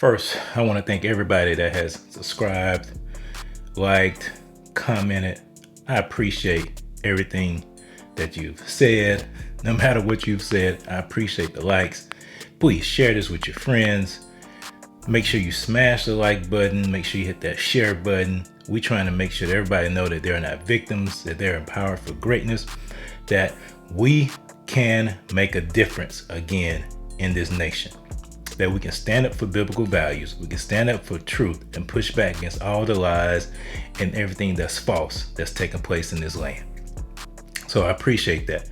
First, I want to thank everybody that has subscribed, liked, commented. I appreciate everything that you've said. No matter what you've said, I appreciate the likes. Please share this with your friends. Make sure you smash the like button. Make sure you hit that share button. We're trying to make sure that everybody know that they're not victims, that they're empowered for greatness, that we can make a difference again in this nation. That we can stand up for biblical values, we can stand up for truth and push back against all the lies and everything that's false that's taking place in this land. So I appreciate that.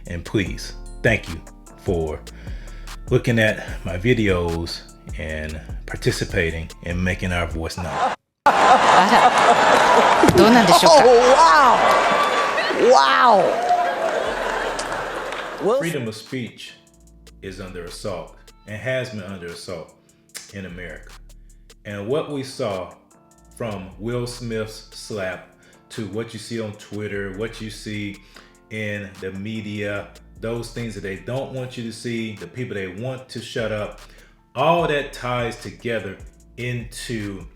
And please, thank you for looking at my videos and participating and making our voice known. どうなんでしょうか。 Wow! Freedom of speech is under assault and has been under assault in America. And what we saw from Will Smith's slap to what you see on Twitter, what you see in the media, those things that they don't want you to see, the people they want to shut up, all that ties together into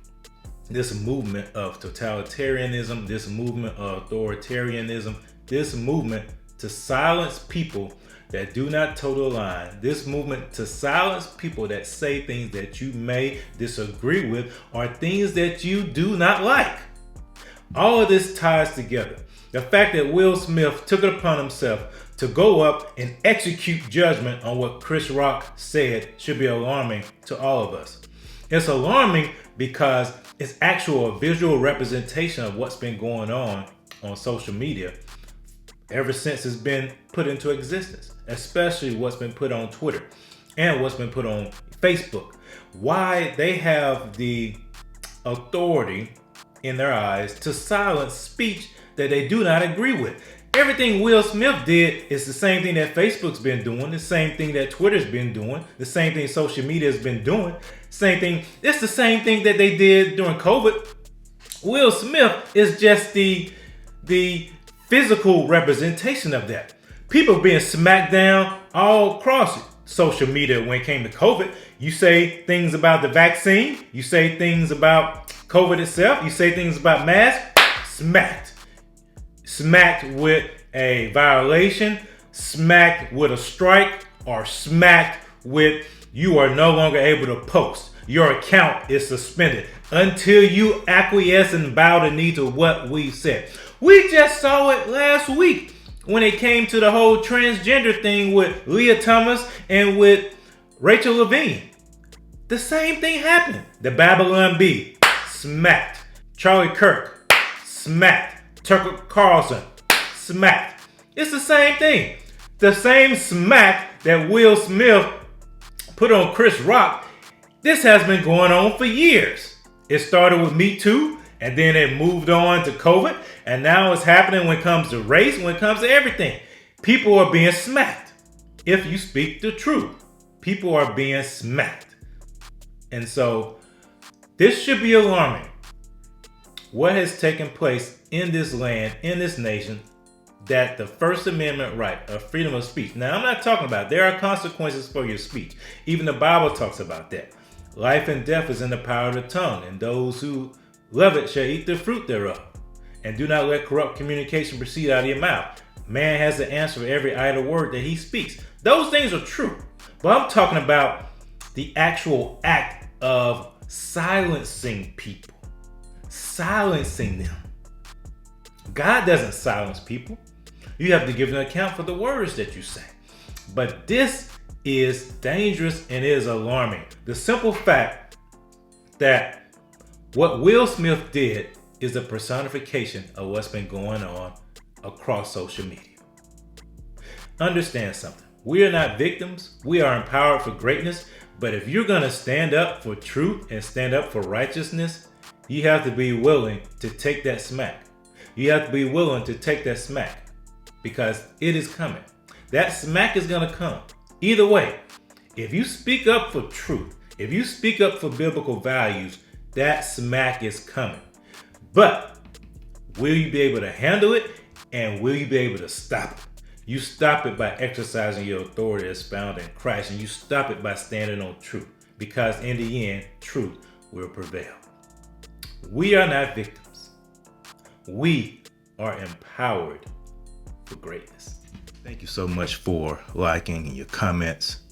this movement of totalitarianism, this movement of authoritarianism, this movement to silence people that do not toe the line, this movement to silence people that say things that you may disagree with or things that you do not like. All of this ties together. The fact that Will Smith took it upon himself to go up and execute judgment on what Chris Rock said should be alarming to all of us. It's alarming because it's actual visual representation of what's been going on social media ever since it's been put into existence, especially what's been put on Twitter and what's been put on Facebook. Why they have the authority in their eyes to silence speech that they do not agree with. Everything Will Smith did is the same thing that Facebook's been doing, the same thing that Twitter's been doing, the same thing social media has been doing, same thing. It's the same thing that they did during COVID. Will Smith is just the physical representation of that. People being smacked down all across social media when it came to COVID. You say things about the vaccine, you say things about COVID itself, you say things about masks, smacked with a violation, smacked with a strike, or smacked with you are no longer able to post. Your account is suspended until you acquiesce and bow the knee to what we said. We just saw it last week when it came to the whole transgender thing with Leah Thomas and with Rachel Levine. The same thing happened. The Babylon Bee, smacked. Charlie Kirk, smacked. Tucker Carlson, smacked. It's the same thing. The same smack that Will Smith put on Chris Rock, this has been going on for years. It started with Me Too, and then it moved on to COVID, and now it's happening when it comes to race, when it comes to everything. People are being smacked. If you speak the truth, people are being smacked. And so this should be alarming. What has taken place in this land, in this nation, that the First Amendment right of freedom of speech. Now, I'm not talking about there are consequences for your speech. Even the Bible talks about that. Life and death is in the power of the tongue, and those who love it shall eat the fruit thereof. And do not let corrupt communication proceed out of your mouth. Man has the answer for every idle word that he speaks. Those things are true. But I'm talking about the actual act of silencing people. Silencing them. God doesn't silence people. You have to give an account for the words that you say. But this is dangerous and is alarming. The simple fact that what Will Smith did is a personification of what's been going on across social media. Understand something. We are not victims. We are empowered for greatness. But if you're going to stand up for truth and stand up for righteousness, you have to be willing to take that smack. You have to be willing to take that smack because it is coming. That smack is going to come. Either way, if you speak up for truth, if you speak up for biblical values, that smack is coming. But will you be able to handle it, and will you be able to stop it? You stop it by exercising your authority as found in Christ, and you stop it by standing on truth. because in the end, truth will prevail. We are not victims. We are empowered for greatness. Thank you so much for liking and your comments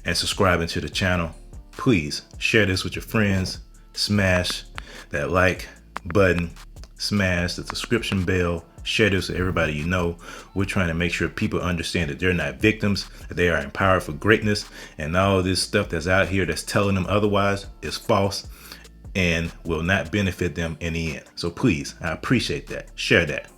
and subscribing to the channel. Please share this with your friends. Smash that like button. Smash the subscription bell. Share this with everybody you know. We're trying to make sure people understand that they're not victims, that they are empowered for greatness, and all this stuff that's out here that's telling them otherwise is false and will not benefit them in the end. So please, I appreciate that. Share that.